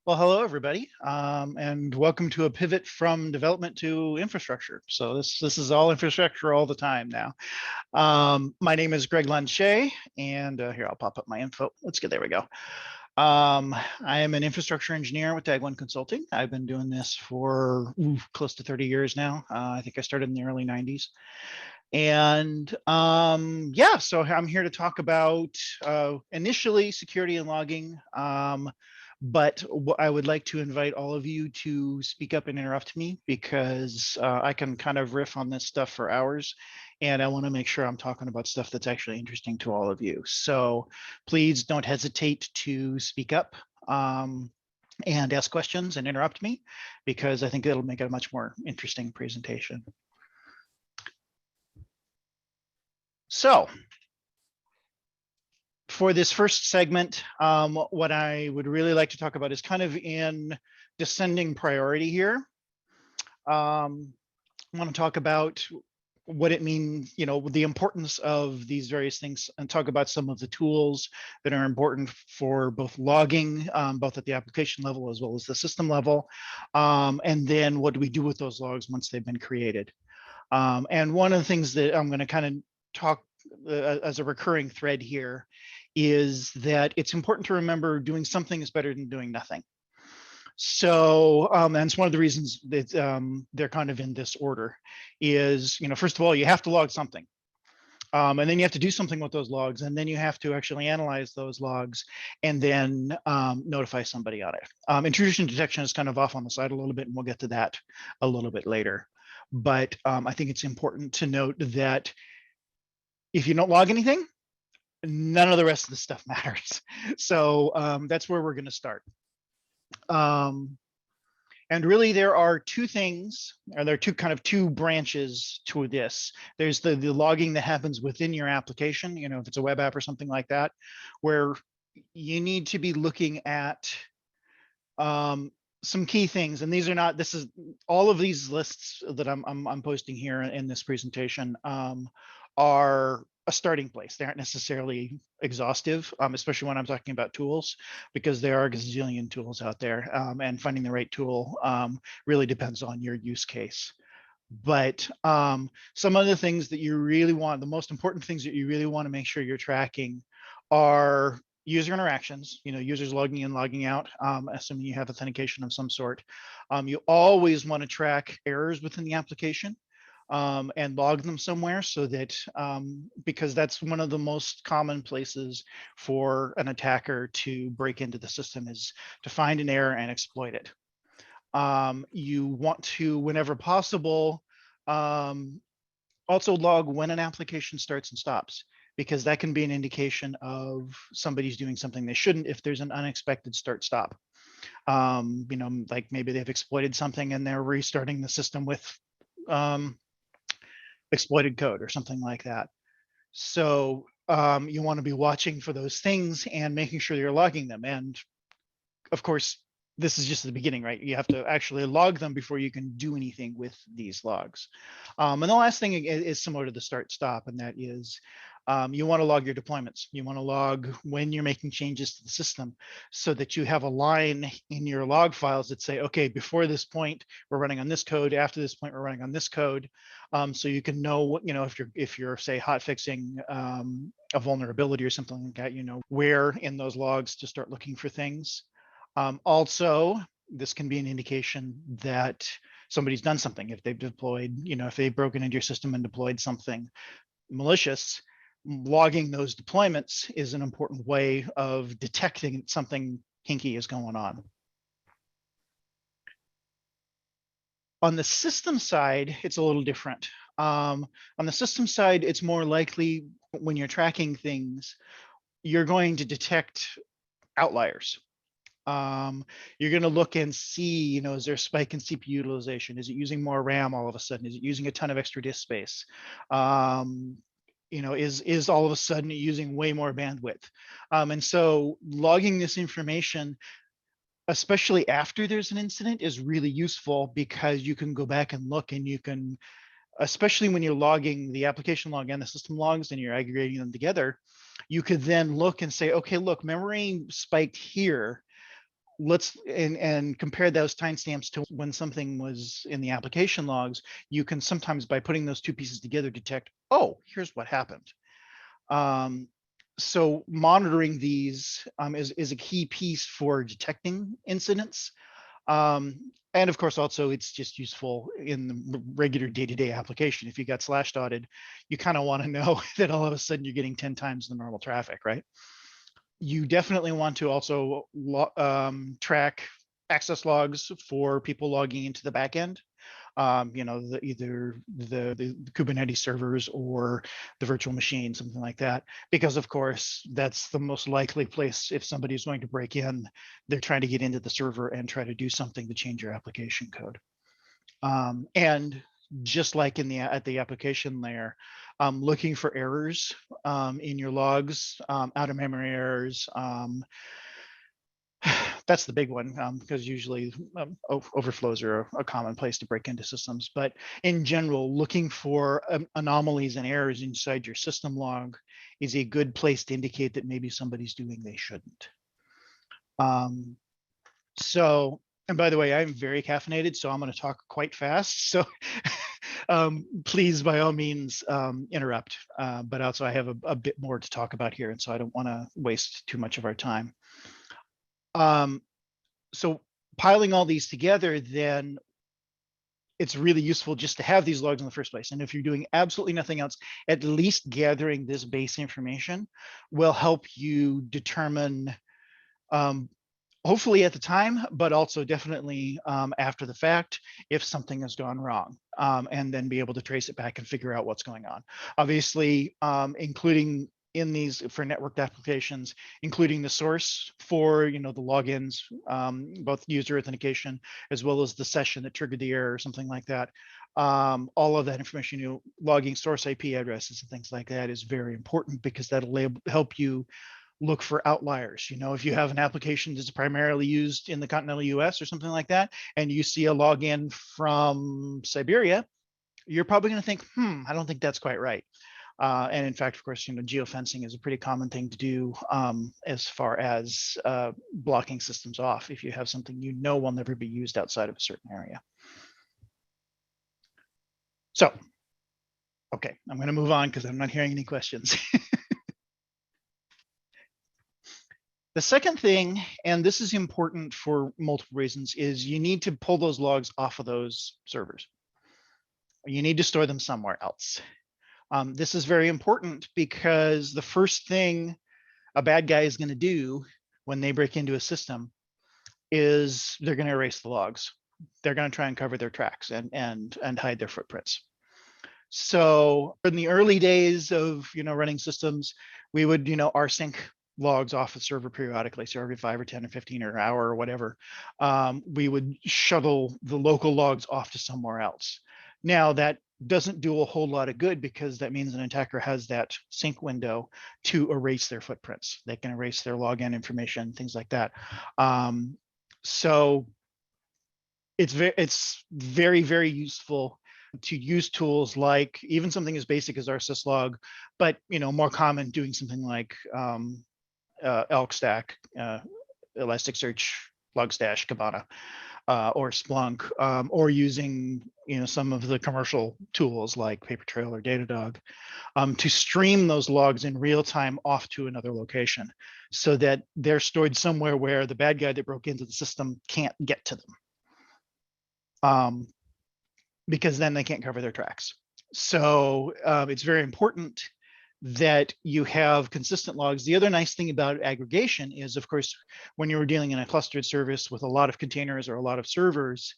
Well, hello, everybody, and welcome to a pivot from development to infrastructure. So this is all infrastructure all the time now. My name is Greg Lund-Chaix, and here I'll pop up my info. There we go. I am an infrastructure engineer with A09 Consulting. I've been doing this for close to 30 years now. I think I started in the early 90s. And yeah, so I'm here to talk about initially security and logging. But I would like to invite all of you to speak up and interrupt me because I can kind of riff on this stuff for hours. And I want to make sure I'm talking about stuff that's actually interesting to all of you. So please don't hesitate to speak up and ask questions and interrupt me, because I think it'll make it a much more interesting presentation. So for this first segment, what I would really like to talk about is kind of in descending priority here. I want to talk about what it means, the importance of these various things, and talk about some of the tools that are important for both logging, both at the application level as well as the system level. And then what do we do with those logs once they've been created? And one of the things that I'm going to kind of talk as a recurring thread here is that it's important to remember doing something is better than doing nothing. So, and it's one of the reasons that they're kind of in this order is, first of all, you have to log something. And then you have to do something with those logs, and then you have to actually analyze those logs and then notify somebody on it. Intrusion detection is kind of off on the side a little bit, and we'll get to that a little bit later. But I think it's important to note that if you don't log anything, none of the rest of the stuff matters. So that's where we're going to start. And really, there are two things, or there are two branches to this. There's the logging that happens within your application, if it's a web app or something like that, where you need to be looking at some key things. And these are not, this is all of these lists that I'm posting here in this presentation are a starting place. They aren't necessarily exhaustive, especially when I'm talking about tools, because there are a gazillion tools out there, and finding the right tool really depends on your use case. But some of the things that you really want, the most important things that you really want to make sure you're tracking are user interactions, users logging in, logging out, assuming you have authentication of some sort. You always want to track errors within the application. And log them somewhere, so that because that's one of the most common places for an attacker to break into the system, is to find an error and exploit it. You want to, whenever possible, also log when an application starts and stops, because that can be an indication of somebody's doing something they shouldn't if there's an unexpected start-stop. Like maybe they've exploited something and they're restarting the system with exploited code or something like that. So you want to be watching for those things and making sure you're logging them. And of course, this is just the beginning, right? You have to actually log them before you can do anything with these logs. And the last thing is similar to the start-stop, and that is you want to log your deployments. You want to log when you're making changes to the system, so that you have a line in your log files that say, okay, before this point, we're running on this code. After this point, we're running on this code. So you can know what, if you're say hot fixing a vulnerability or something like that, where in those logs to start looking for things. Also, this can be an indication that somebody's done something. If they've deployed, if they've broken into your system and deployed something malicious, logging those deployments is an important way of detecting something hinky is going on. On the system side, it's a little different. On the system side, it's more likely when you're tracking things, you're going to detect outliers. You're going to look and see, is there a spike in CPU utilization? Is it using more RAM all of a sudden? Is it using a ton of extra disk space? Is all of a sudden using way more bandwidth? And so logging this information, especially after there's an incident, is really useful, because you can go back and look, and you can, especially when you're logging the application log and the system logs and you're aggregating them together, you could then look and say, okay, look, memory spiked here. let's and compare those timestamps to when something was in the application logs. You can sometimes, by putting those two pieces together, detect, oh, here's what happened. So monitoring these is a key piece for detecting incidents. And of course, also it's just useful in the regular day-to-day application. If you got slash dotted, you kind of want to know that all of a sudden you're getting 10 times the normal traffic, right? You definitely want to also track access logs for people logging into the backend. You know, either the Kubernetes servers or the virtual machine, something like that, because of course that's the most likely place. If somebody is going to break in, they're trying to get into the server and try to do something to change your application code. And just like at the application layer, looking for errors in your logs, out of memory errors. That's the big one, because usually overflows are a common place to break into systems. But in general, looking for anomalies and errors inside your system log is a good place to indicate that maybe somebody's doing they shouldn't. So, and by the way, I'm very caffeinated, so I'm going to talk quite fast. So please, by all means, interrupt. But also I have a bit more to talk about here, and so I don't want to waste too much of our time. So piling all these together, then it's really useful just to have these logs in the first place. And if you're doing absolutely nothing else, at least gathering this base information will help you determine, hopefully at the time, but also definitely after the fact, if something has gone wrong, and then be able to trace it back and figure out what's going on. Obviously, including in these for networked applications, including the source for, you know, the logins, both user authentication as well as the session that triggered the error or something like that. All of that information, you know, logging source IP addresses and things like that is very important, because that'll help you look for outliers. You know, if you have an application that's primarily used in the continental US or something like that, and you see a login from Siberia, you're probably going to think, I don't think that's quite right. And in fact, of course, you know, geofencing is a pretty common thing to do as far as blocking systems off if you have something you know will never be used outside of a certain area. So, okay, I'm going to move on because I'm not hearing any questions. The second thing, and this is important for multiple reasons, is you need to pull those logs off of those servers. You need to store them somewhere else. This is very important because the first thing a bad guy is going to do when they break into a system is they're going to erase the logs. They're going to try and cover their tracks and hide their footprints. So in the early days of, you know, running systems, we would, you know, rsync logs off the server periodically. So every 5 or 10 or 15 or an hour or whatever, we would shuttle the local logs off to somewhere else. Now that doesn't do a whole lot of good, because that means an attacker has that sync window to erase their footprints. They can erase their login information, things like that. So it's very, very useful to use tools like even something as basic as rsyslog, but, you know, more common doing something like elk stack, Elasticsearch, Logstash, Kibana, or Splunk, or using, you know, some of the commercial tools like Papertrail or Datadog, to stream those logs in real time off to another location, so that they're stored somewhere where the bad guy that broke into the system can't get to them, because then they can't cover their tracks. So it's very important that you have consistent logs. The other nice thing about aggregation is, of course, when you're dealing in a clustered service with a lot of containers or a lot of servers,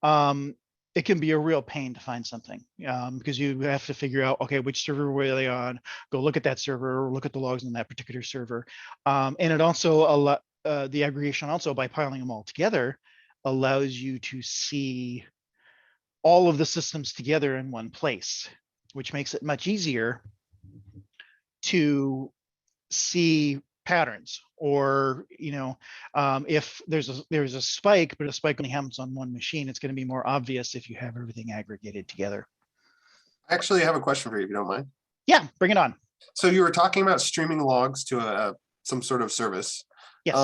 it can be a real pain to find something, because you have to figure out, okay, which server were they on, go look at that server, or look at the logs on that particular server. And it also, the aggregation also, by piling them all together, allows you to see all of the systems together in one place, which makes it much easier to see patterns, or, you know, if there's a spike, but a spike only happens on one machine, it's going to be more obvious if you have everything aggregated together. I actually have a question for you, if you don't mind. Yeah, bring it on. So you were talking about streaming logs to a some sort of service. Yes.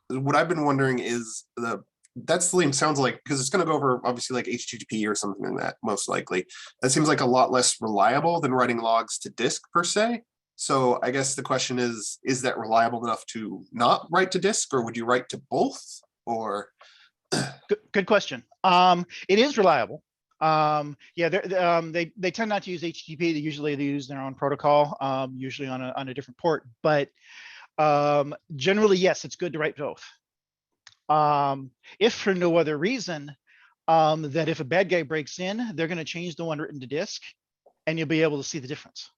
What I've been wondering is that sounds like, because it's going to go over obviously like HTTP or something like that, most likely. That seems like a lot less reliable than writing logs to disk per se. So I guess the question is that reliable enough to not write to disk, or would you write to both? Or Good question. It is reliable. Yeah, they tend not to use HTTP. They usually use their own protocol, usually on a different port. But generally, yes, it's good to write both. If for no other reason, that if a bad guy breaks in, they're going to change the one written to disk, and you'll be able to see the difference.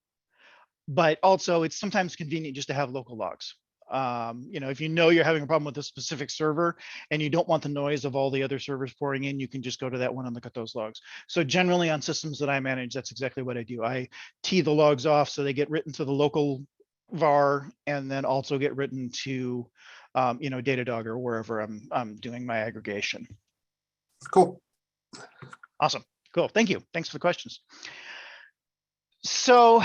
But also, it's sometimes convenient just to have local logs. If you know you're having a problem with a specific server and you don't want the noise of all the other servers pouring in, you can just go to that one and look at those logs. So generally on systems that I manage, that's exactly what I do. I tee the logs off so they get written to the local var and then also get written to Datadog or wherever I'm doing my aggregation. cool. Awesome. Cool. Thank you. Thanks for the questions. So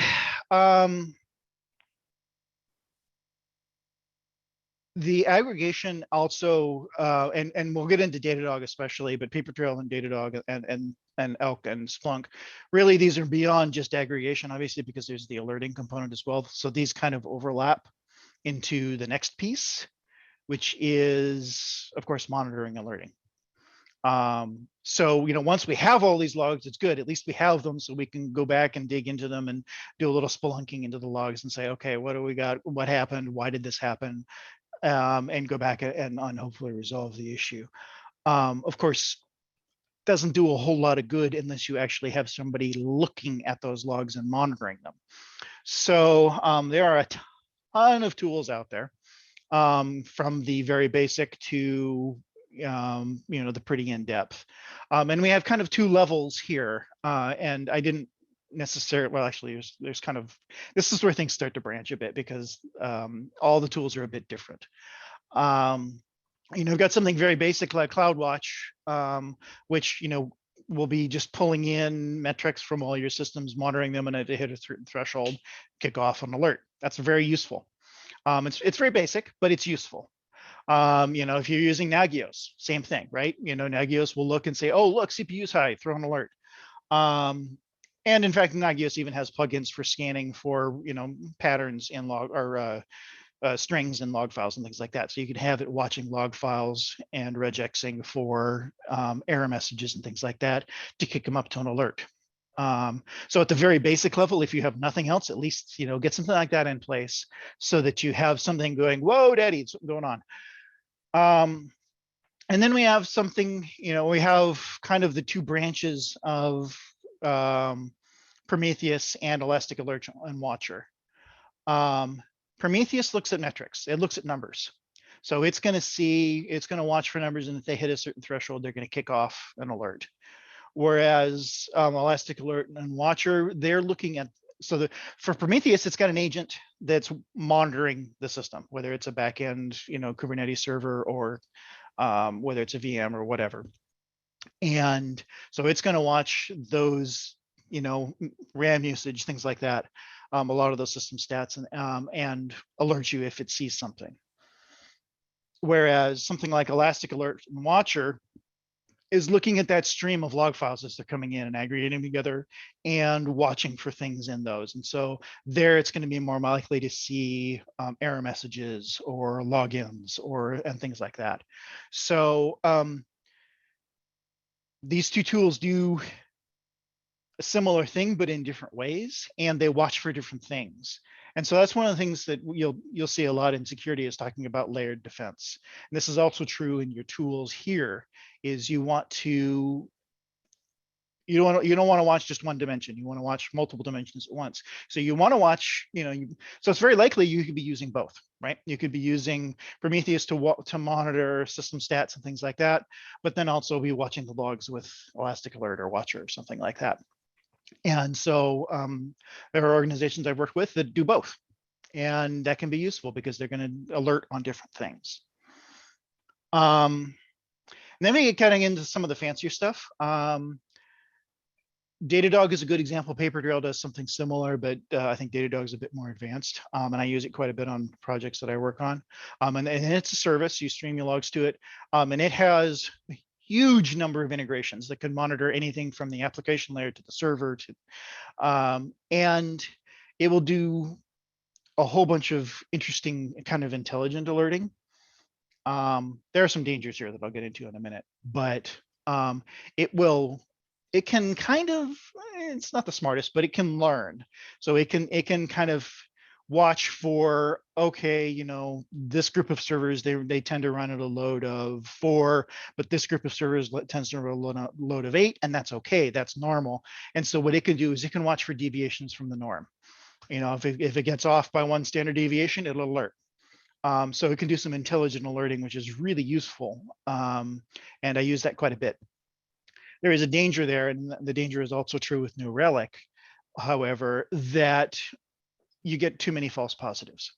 the aggregation also, and we'll get into Datadog especially, but Papertrail and Datadog and Elk and Splunk, really these are beyond just aggregation, obviously, because there's the alerting component as well. So these kind of overlap into the next piece, which is, of course, monitoring alerting. So, once we have all these logs, it's good. At least we have them so we can go back and dig into them and do a little spelunking into the logs and say, okay, what do we got? What happened? Why did this happen? And go back and hopefully resolve the issue. Of course, doesn't do a whole lot of good unless you actually have somebody looking at those logs and monitoring them. So there are a ton of tools out there, from the very basic to the pretty in-depth. And we have kind of two levels here. And I didn't necessarily, well, actually there's kind of, this is where things start to branch a bit because all the tools are a bit different. We've got something very basic like CloudWatch, which will be just pulling in metrics from all your systems, monitoring them, and if they hit a certain threshold, kick off an alert. That's very useful. It's very basic, but it's useful. If you're using Nagios, same thing, right? Nagios will look and say, oh, look, CPU is high, throw an alert. And in fact, Nagios even has plugins for scanning for, patterns in log or strings and log files and things like that. So you can have it watching log files and regexing for error messages and things like that to kick them up to an alert. So at the very basic level, if you have nothing else, at least, get something like that in place so that you have something going, whoa, daddy, what's going on? And then we have something, we have kind of the two branches of Prometheus and Elastic Alert and Watcher. Prometheus looks at metrics. It looks at numbers. So it's going to watch for numbers, and if they hit a certain threshold, they're going to kick off an alert. Whereas Elastic Alert and Watcher, they're looking at, for Prometheus, it's got an agent that's monitoring the system, whether it's a backend, Kubernetes server, or whether it's a VM or whatever. And so it's going to watch those, RAM usage, things like that, a lot of those system stats, and alert you if it sees something. Whereas something like Elastic Alert and Watcher is looking at that stream of log files as they're coming in and aggregating them together and watching for things in those. And so there it's going to be more likely to see error messages or logins and things like that. So these two tools do a similar thing, but in different ways, and they watch for different things. And so that's one of the things that you'll see a lot in security is talking about layered defense. And this is also true in your tools here, is you don't want to watch just one dimension. You want to watch multiple dimensions at once. So you want to watch, so it's very likely you could be using both, right? You could be using Prometheus to monitor system stats and things like that, but then also be watching the logs with Elastic Alert or Watcher or something like that. And so there are organizations I've worked with that do both, and that can be useful because they're going to alert on different things. And then we get getting into some of the fancier stuff. Datadog is a good example. Papertrail does something similar, but I think Datadog is a bit more advanced, and I use it quite a bit on projects that I work on. And it's a service. You stream your logs to it, and it has a huge number of integrations that can monitor anything from the application layer to the server to, and it will do a whole bunch of interesting kind of intelligent alerting. There are some dangers here that I'll get into in a minute, but it can kind of, it's not the smartest, but it can learn. So it can kind of watch for, okay, you know, this group of servers, they tend to run at a load of 4, but this group of servers tends to run a load of 8, and that's okay, that's normal. And so what it can do is it can watch for deviations from the norm. You know, if it gets off by 1 standard deviation, it'll alert. So it can do some intelligent alerting, which is really useful. And I use that quite a bit. There is a danger there, and the danger is also true with New Relic, however, that you get too many false positives.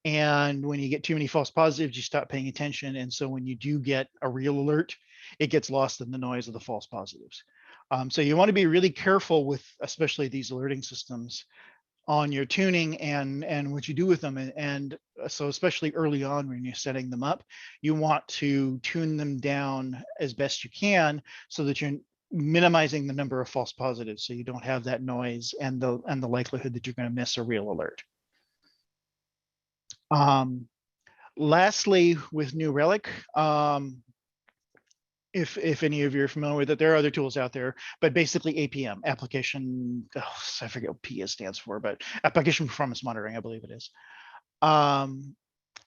And when you get too many false positives, you stop paying attention. And so when you do get a real alert, it gets lost in the noise of the false positives. So you want to be really careful with, especially these alerting systems, on your tuning and what you do with them. And so especially early on when you're setting them up, you want to tune them down as best you can so that you're minimizing the number of false positives, so you don't have that noise and the likelihood that you're going to miss a real alert. Lastly, with New Relic, if any of you are familiar with it, there are other tools out there, but basically APM, application, I forget what P stands for, but application performance monitoring, I believe it is.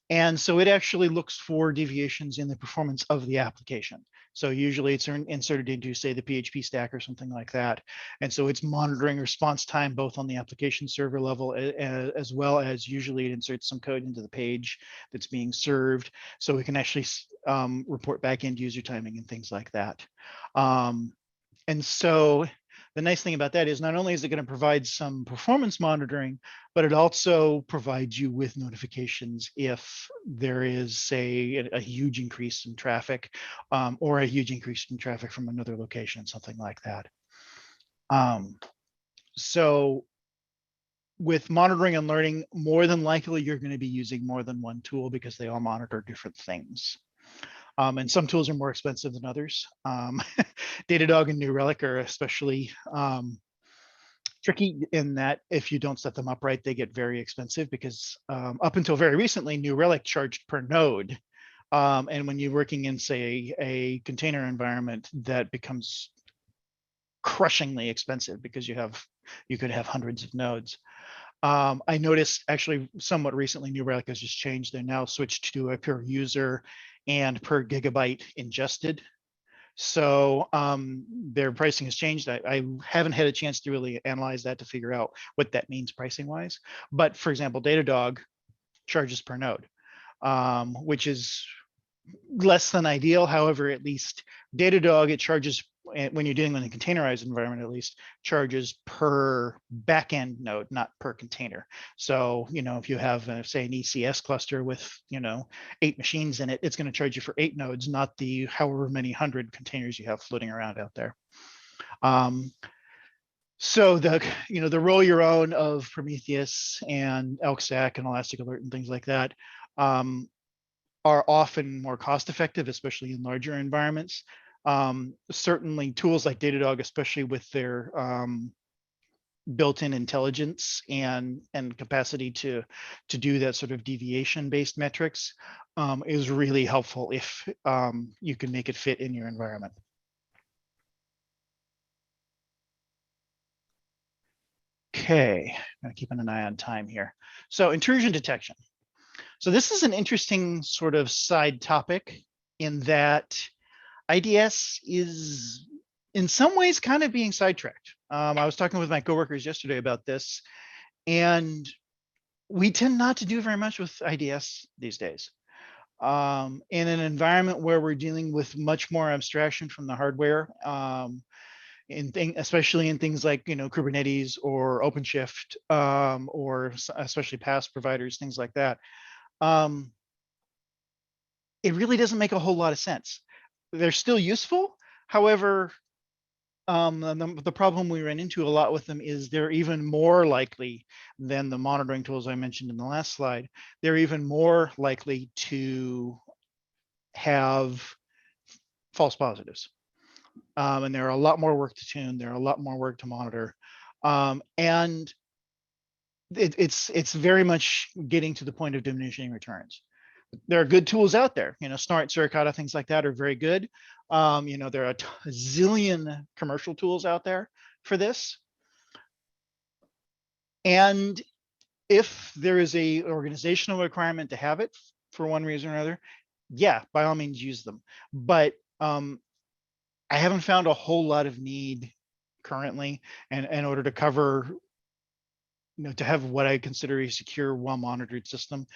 And so it actually looks for deviations in the performance of the application. So usually it's inserted into, say, the PHP stack or something like that. And so it's monitoring response time, both on the application server level, as well as usually it inserts some code into the page that's being served. So we can actually report back end user timing and things like that. And so the nice thing about that is not only is it going to provide some performance monitoring, but it also provides you with notifications if there is, say, a huge increase in traffic, or a huge increase in traffic from another location, something like that. So with monitoring and learning, more than likely you're going to be using more than one tool because they all monitor different things. And some tools are more expensive than others. Datadog and New Relic are especially tricky in that if you don't set them up right, they get very expensive because up until very recently, New Relic charged per node. And when you're working in, say, a container environment, that becomes crushingly expensive because you could have hundreds of nodes. I noticed actually somewhat recently, New Relic has just changed. They now switched to a per user and per gigabyte ingested. So their pricing has changed. I haven't had a chance to really analyze that to figure out what that means pricing wise. But for example, Datadog charges per node, which is less than ideal. However, at least Datadog, it charges, when you're dealing with a containerized environment, at least charges per backend node, not per container. So, you know, if you have, say, an ECS cluster with, you know, 8 machines in it, it's going to charge you for 8 nodes, not the however many hundred containers you have floating around out there. So the, you know, the roll your own of Prometheus and Elk Stack and Elastic Alert and things like that are often more cost effective, especially in larger environments. Certainly tools like Datadog, especially with their built-in intelligence and capacity to do that sort of deviation-based metrics, is really helpful if you can make it fit in your environment. Okay, I'm gonna keep an eye on time here. So intrusion detection. So this is an interesting sort of side topic in that IDS is in some ways kind of being sidetracked. I was talking with my coworkers yesterday about this, and we tend not to do very much with IDS these days. In an environment where we're dealing with much more abstraction from the hardware, especially in things like, you know, Kubernetes or OpenShift, or especially PaaS providers, things like that. It really doesn't make a whole lot of sense. They're still useful. However, and the problem we ran into a lot with them is they're even more likely than the monitoring tools I mentioned in the last slide. They're even more likely to have false positives. And there are a lot more work to tune. There are a lot more work to monitor. And it's very much getting to the point of diminishing returns. There are good tools out there, Snort, Suricata, things like that are very good. There are a zillion commercial tools out there for this. And if there is a organizational requirement to have it for one reason or another, yeah, by all means use them. But I haven't found a whole lot of need currently, and in order to cover, to have what I consider a secure, well-monitored system.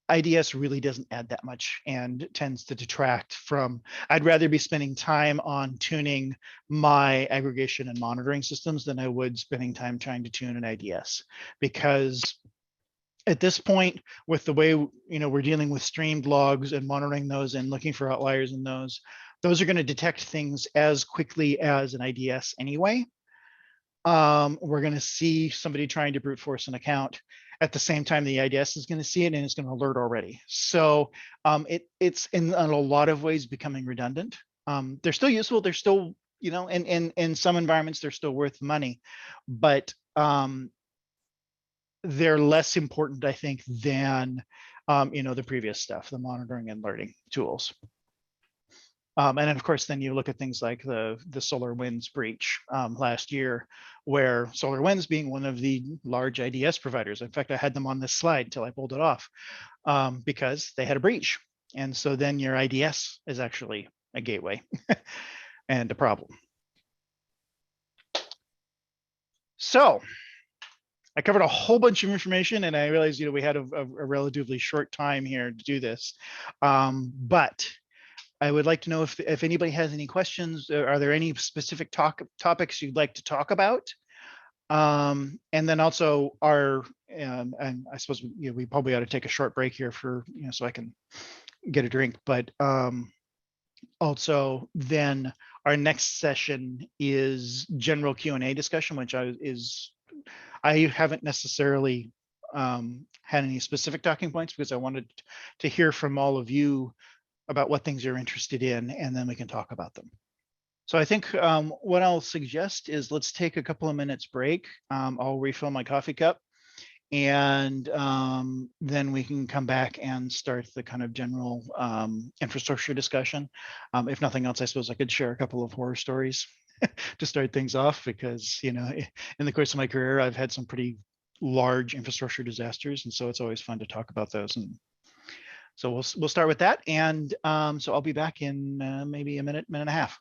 IDS really doesn't add that much and tends to detract from. I'd rather be spending time on tuning my aggregation and monitoring systems than I would spending time trying to tune an IDS, because at this point, with the way we're dealing with streamed logs and monitoring those and looking for outliers in those are going to detect things as quickly as an IDS anyway. We're going to see somebody trying to brute force an account at the same time the IDS is going to see it, and it's going to alert already. So it's in a lot of ways becoming redundant. They're still useful. They're still, in some environments, they're still worth money, but they're less important, I think, than the previous stuff, the monitoring and alerting tools. And then, of course, then you look at things like the SolarWinds breach last year, where SolarWinds being one of the large IDS providers. In fact, I had them on this slide until I pulled it off because they had a breach. And so then your IDS is actually a gateway and a problem. So I covered a whole bunch of information, and I realized, we had a relatively short time here to do this. But I would like to know if anybody has any questions. Are there any specific topics you'd like to talk about? And then also and I suppose we probably ought to take a short break here for so I can get a drink. But also then our next session is general Q&A discussion, which I haven't necessarily had any specific talking points because I wanted to hear from all of you about what things you're interested in, and then we can talk about them. So I think what I'll suggest is let's take a couple of minutes break. I'll refill my coffee cup, and then we can come back and start the kind of general infrastructure discussion. If nothing else, I suppose I could share a couple of horror stories to start things off, because in the course of my career, I've had some pretty large infrastructure disasters, and so it's always fun to talk about those. And so we'll start with that, and so I'll be back in maybe a minute and a half.